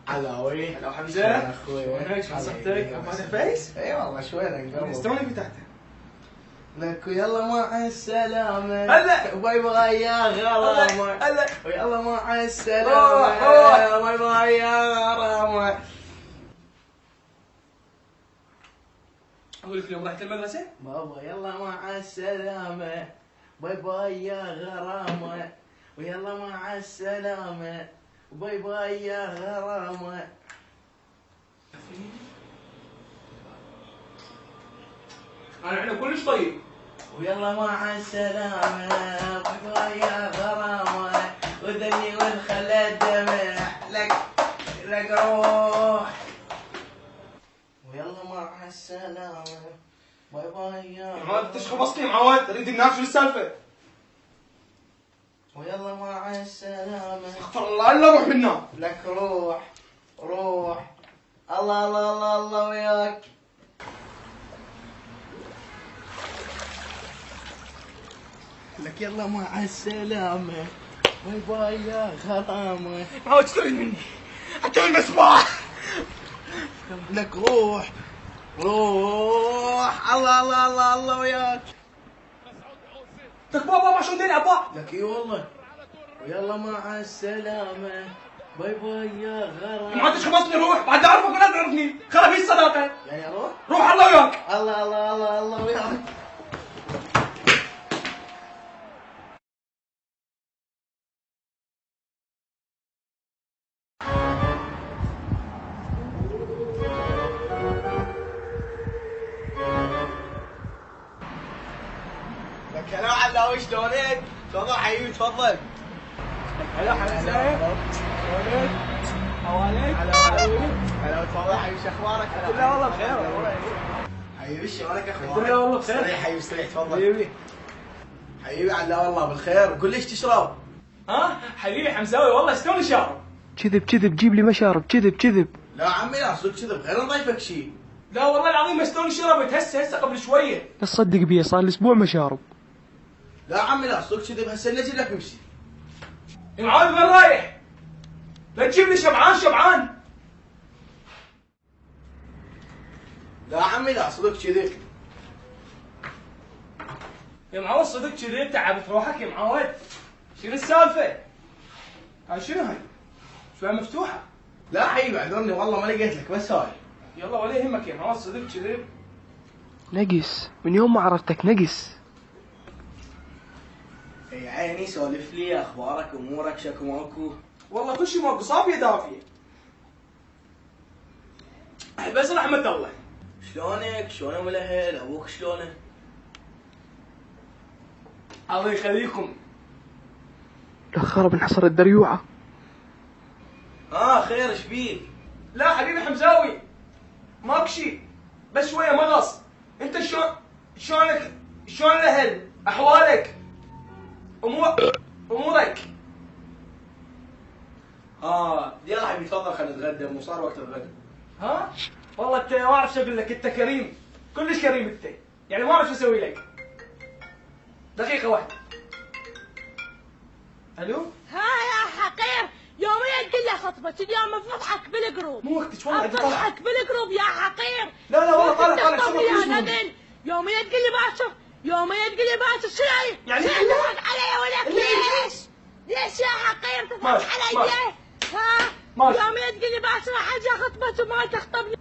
علاوي. هلا حمزه. شلون اخوي؟ وينك؟ شلون صحتك؟ اخبارك فايز؟ اي والله شوي نقرب. استوني فتحته. لك ويلا مع السلامة. هلا. باي باي يا غرامة. هلا. ويلا مع السلامة. روح. باي باي يا غرامة. اقول لك اليوم رحت المدرسة؟ بابا يلا مع السلامة. باي باي يا غرامة. ويلا مع السلامة. باي باي يا غرامة. انا عنا كلش طيب. ويلا مع السلامة. باي باي يا غرامة. وذني والخل الدمع لك روح. ويلا مع السلامة. باي باي يا معود تشخبصني معود، اريد ننام شو السالفة؟ ويلا مع السلامة. استغفر الله الا روح منا. لك روح. الله الله الله الله وياك. لك يلا مع السلامة. باي باي يا غرامة. معود ايش تريد مني؟ حتى المسبح. لك روح. الله الله الله الله وياك. لك بابا ما شو نلعب بابا. لك اي والله. ويلا مع السلامة. باي باي يا غرامة. معود تشخبصني روح، بعد اعرفك ولا تعرفني، خلاص في الصداقة. يعني اروح؟ روح الله وياك. الله الله الله الله وياك. لك هلا علاوي شلونك؟ تفضل حبيبي تفضل. هلا حمزة. شلونك؟ حواليك؟ هلا تفضل حبيبي شو اخبارك؟ الحمد لله والله بخير. حبيبي شلونك اخبارك؟ الحمد لله والله بخير. استريح حبيبي استريح تفضل. حبيبي. حبيبي علا والله بالخير. قول لي ايش تشرب؟ ها حبيبي حمزاوي والله شلون شارب؟ كذب جيب لي مشارب كذب. لا عمي لا صدق كذب غير نضيفك شيء. لا والله العظيم ما شلون شربت هسه قبل شويه. لا تصدق بيه صار لي اسبوع مشارب. لا عمي لا صدق كذب هسه نجي لك نمشي. معاذ وين رايح؟ لا تجيب لي شبعان. لا عمي لا صدق كذب. يا معود صدق كذي تعبت روحك يا معود. شنو السالفه؟ هاي شنو هاي؟ شويه مفتوحه. لا حبيبي اعذرني والله ما لقيت لك بس هاي. يلا ولا يهمك يا معود صدق كذي. نقص من يوم ما عرفتك نقص. اي عيني سولف لي اخبارك امورك شكو ماكو. والله كل شيء ماكو صافيه دافيه. بس رحمه الله. شلونك؟ شلون ام الاهل؟ ابوك شلونه؟ الله يخليكم. الخرب انحصر الدريوعة. خير ايش بيك؟ لا حبيبي حمزاوي ماكو شيء بس شويه مغص. انت شلونك؟ شلون الاهل؟ احوالك؟ امورك؟ يلا حبيبي تفضل خلينا نتغدى مو صار وقت الغداء. ها؟ والله انت ما اعرف شو اقول لك، انت كريم كلش كريم انت، يعني ما اعرف شو اسوي لك. دقيقة واحدة. الو؟ ها يا حقير يوميا تقول له خطبتك اليوم افضحك بالجروب. مو وقتك والله عندي طلعة. افضحك بالجروب يا حقير. لا والله طالع تخطب لي خبر يا ندل. يوميا تقول لي باكر شو يعني شو تضحك علي ولك ليش؟ ليش يا حقير تضحك ماشي، علي؟ ها؟ ماشي. يوميا تقول لي باكر حاجة خطبته وما تخطبني.